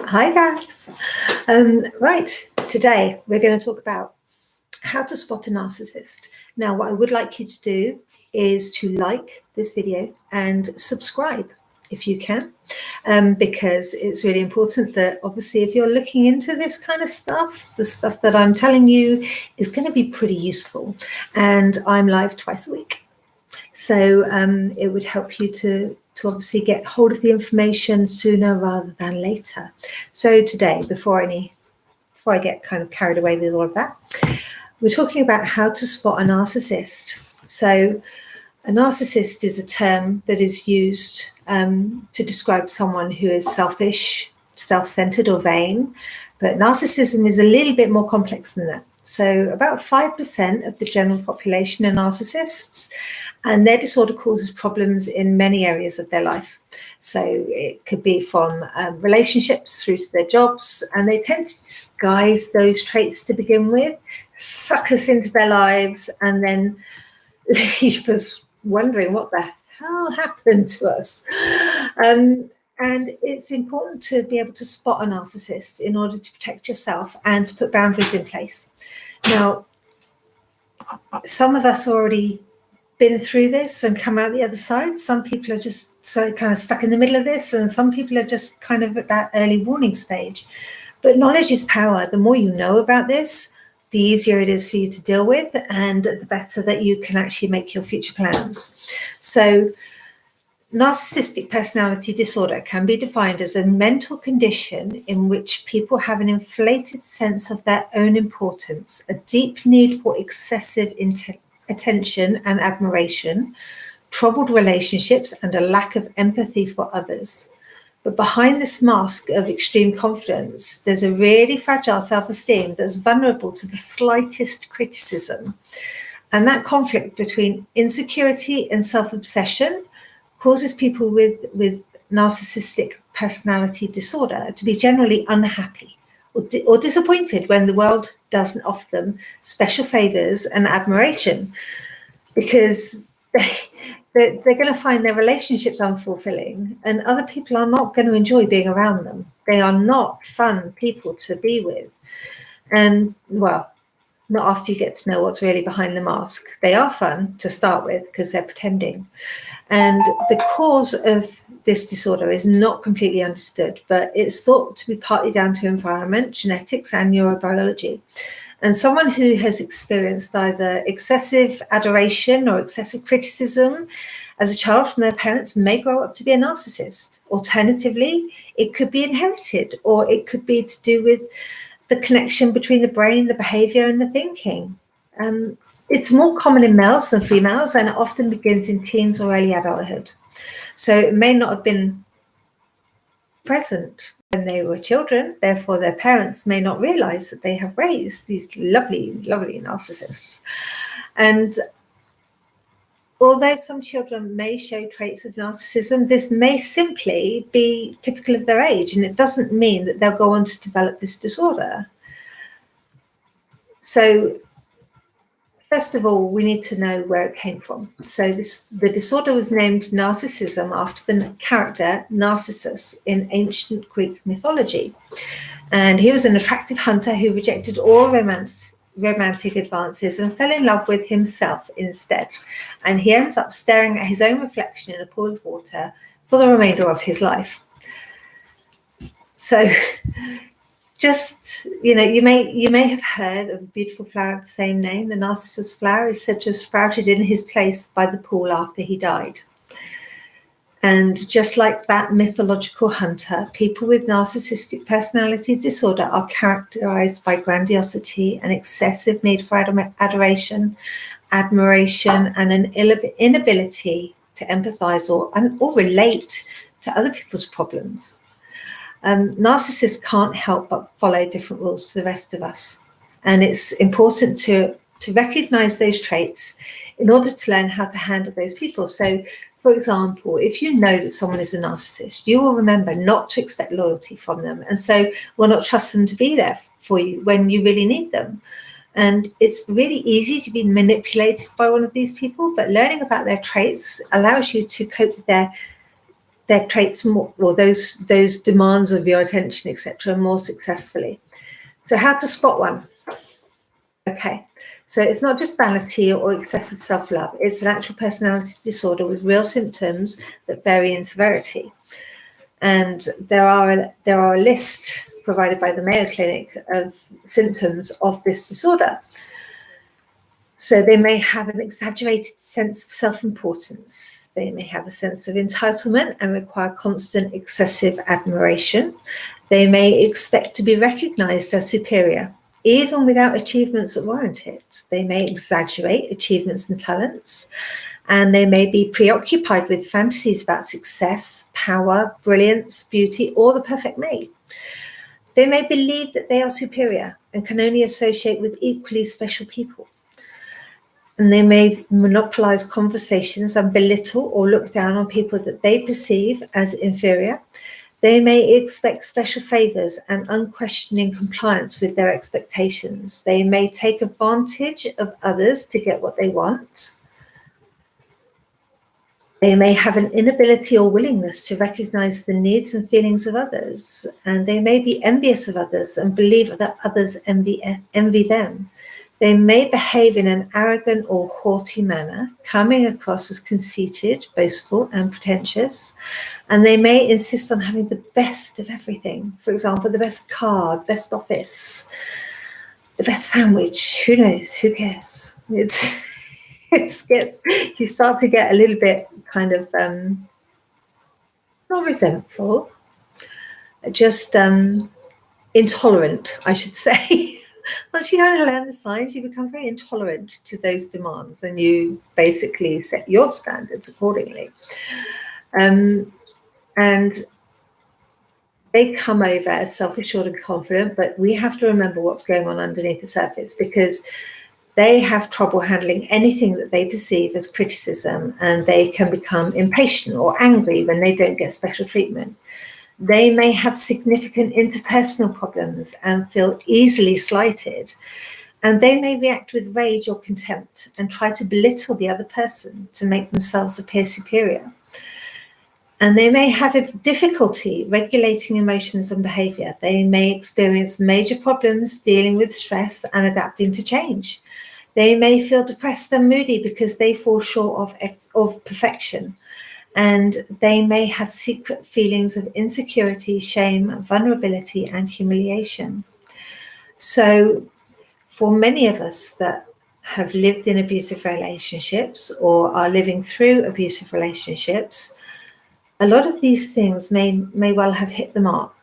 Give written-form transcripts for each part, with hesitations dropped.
Hi guys. Right, today we're going to talk about how to spot a narcissist. Now, what I would like you to do is to like this video and subscribe if you can, because it's really important that obviously if you're looking into this kind of stuff, the stuff that I'm telling you is going to be pretty useful. And I'm live twice a week. So it would help you to obviously get hold of the information sooner rather than later. So today, before I get kind of carried away with all of that, we're talking about how to spot a narcissist. So a narcissist is a term that is used to describe someone who is selfish, self-centered or vain, but narcissism is a little bit more complex than that. So about 5% of the general population are narcissists, and their disorder causes problems in many areas of their life. So it could be from relationships through to their jobs, and they tend to disguise those traits to begin with, suck us into their lives, and then leave us wondering what the hell happened to us. And it's important to be able to spot a narcissist in order to protect yourself and to put boundaries in place. Now, some of us already been through this and come out the other side. Some people are just so kind of stuck in the middle of this, and some people are just kind of at that early warning stage. But knowledge is power. The more you know about this, the easier it is for you to deal with, and the better that you can actually make your future plans. So narcissistic personality disorder can be defined as a mental condition in which people have an inflated sense of their own importance, a deep need for excessive attention and admiration, troubled relationships, and a lack of empathy for others. But behind this mask of extreme confidence, there's a really fragile self-esteem that's vulnerable to the slightest criticism. And that conflict between insecurity and self-obsession causes people with narcissistic personality disorder to be generally unhappy or disappointed when the world doesn't offer them special favors and admiration, because they're going to find their relationships unfulfilling, and other people are not going to enjoy being around them. They are not fun people to be with. And, well, not after you get to know what's really behind the mask. They are fun to start with because they're pretending. And the cause of this disorder is not completely understood, but it's thought to be partly down to environment, genetics, and neurobiology. And someone who has experienced either excessive adoration or excessive criticism as a child from their parents may grow up to be a narcissist. Alternatively, it could be inherited, or it could be to do with the connection between the brain, the behavior, and the thinking. It's more common in males than females, and it often begins in teens or early adulthood. So it may not have been present when they were children, therefore their parents may not realize that they have raised these lovely, lovely narcissists. And although some children may show traits of narcissism, this may simply be typical of their age, and it doesn't mean that they'll go on to develop this disorder. So first of all, we need to know where it came from. So the disorder was named narcissism after the character Narcissus in ancient Greek mythology. And he was an attractive hunter who rejected all romantic advances and fell in love with himself instead. And he ends up staring at his own reflection in a pool of water for the remainder of his life. So just, you may have heard of a beautiful flower of the same name. The narcissus flower is said to have sprouted in his place by the pool after he died. And just like that mythological hunter, people with narcissistic personality disorder are characterized by grandiosity and excessive need for adoration, admiration, and an inability to empathize or relate to other people's problems. Narcissists can't help but follow different rules to the rest of us. And it's important to recognize those traits in order to learn how to handle those people. So, for example, if you know that someone is a narcissist, you will remember not to expect loyalty from them. And so will not trust them to be there for you when you really need them. And it's really easy to be manipulated by one of these people, but learning about their traits allows you to cope with their their traits more, or those demands of your attention, etc., more successfully. So how to spot one? Okay, so it's not just vanity or excessive self-love. It's an actual personality disorder with real symptoms that vary in severity. And there are a list provided by the Mayo Clinic of symptoms of this disorder. So they may have an exaggerated sense of self-importance. They may have a sense of entitlement and require constant excessive admiration. They may expect to be recognized as superior, even without achievements that warrant it. They may exaggerate achievements and talents, and they may be preoccupied with fantasies about success, power, brilliance, beauty, or the perfect mate. They may believe that they are superior and can only associate with equally special people. And they may monopolize conversations and belittle or look down on people that they perceive as inferior. They may expect special favors and unquestioning compliance with their expectations. They may take advantage of others to get what they want. They may have an inability or willingness to recognize the needs and feelings of others. And they may be envious of others and believe that others envy them. They may behave in an arrogant or haughty manner, coming across as conceited, boastful, and pretentious. And they may insist on having the best of everything. For example, the best car, the best office, the best sandwich. Who knows? Who cares? You start to get a little bit kind of not resentful, just intolerant, I should say. Once you kind of learn the signs, you become very intolerant to those demands, and you basically set your standards accordingly. And they come over as self-assured and confident, but we have to remember what's going on underneath the surface, because they have trouble handling anything that they perceive as criticism, and they can become impatient or angry when they don't get special treatment. They may have significant interpersonal problems and feel easily slighted, and they may react with rage or contempt and try to belittle the other person to make themselves appear superior. And they may have a difficulty regulating emotions and behavior. They may experience major problems dealing with stress and adapting to change. They may feel depressed and moody because they fall short of perfection. And they may have secret feelings of insecurity, shame, vulnerability, and humiliation. So for many of us that have lived in abusive relationships or are living through abusive relationships, a lot of these things may well have hit the mark.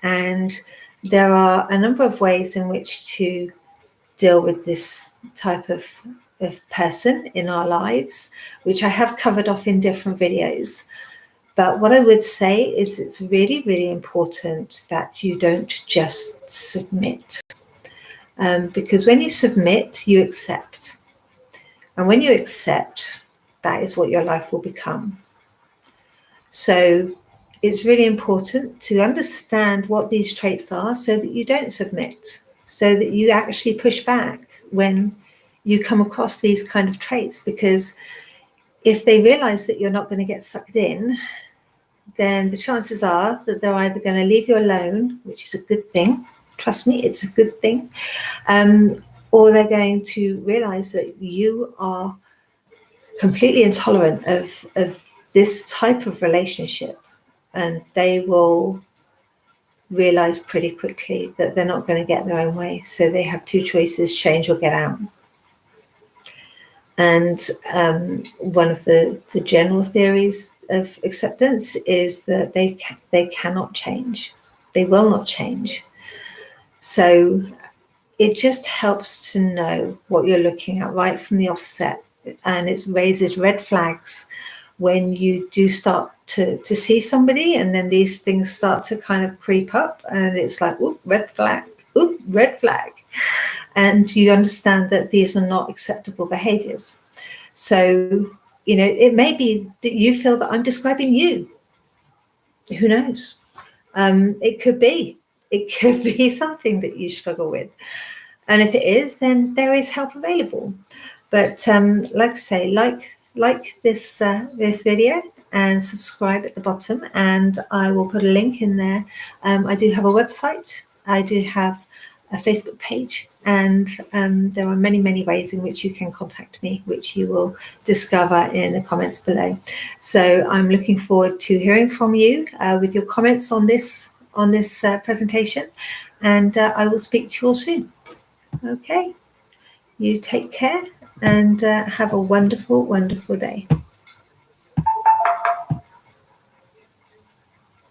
And there are a number of ways in which to deal with this type of person in our lives, which I have covered off in different videos. But what I would say is it's really, really important that you don't just submit. Because when you submit, you accept. And when you accept, that is what your life will become. So it's really important to understand what these traits are so that you don't submit, so that you actually push back when you come across these kind of traits. Because if they realize that you're not going to get sucked in, then the chances are that they're either going to leave you alone, which is a good thing. Trust me, it's a good thing. Or they're going to realize that you are completely intolerant of this type of relationship, and they will realize pretty quickly that they're not going to get their own way. So they have two choices: change or get out. And one of the general theories of acceptance is that they cannot change. They will not change. So it just helps to know what you're looking at right from the offset. And it raises red flags when you do start to see somebody, and then these things start to kind of creep up, and it's like, oop, red flag, oop, red flag. And you understand that these are not acceptable behaviors. So, it may be that you feel that I'm describing you. Who knows? It could be something that you struggle with. And if it is, then there is help available. But like I say, like this video, and subscribe at the bottom, and I will put a link in there. I do have a website. I do have a Facebook page, and there are many, many ways in which you can contact me, which you will discover in the comments below. So I'm looking forward to hearing from you with your comments on this presentation, and I will speak to you all soon. Okay, you take care and have a wonderful, wonderful day.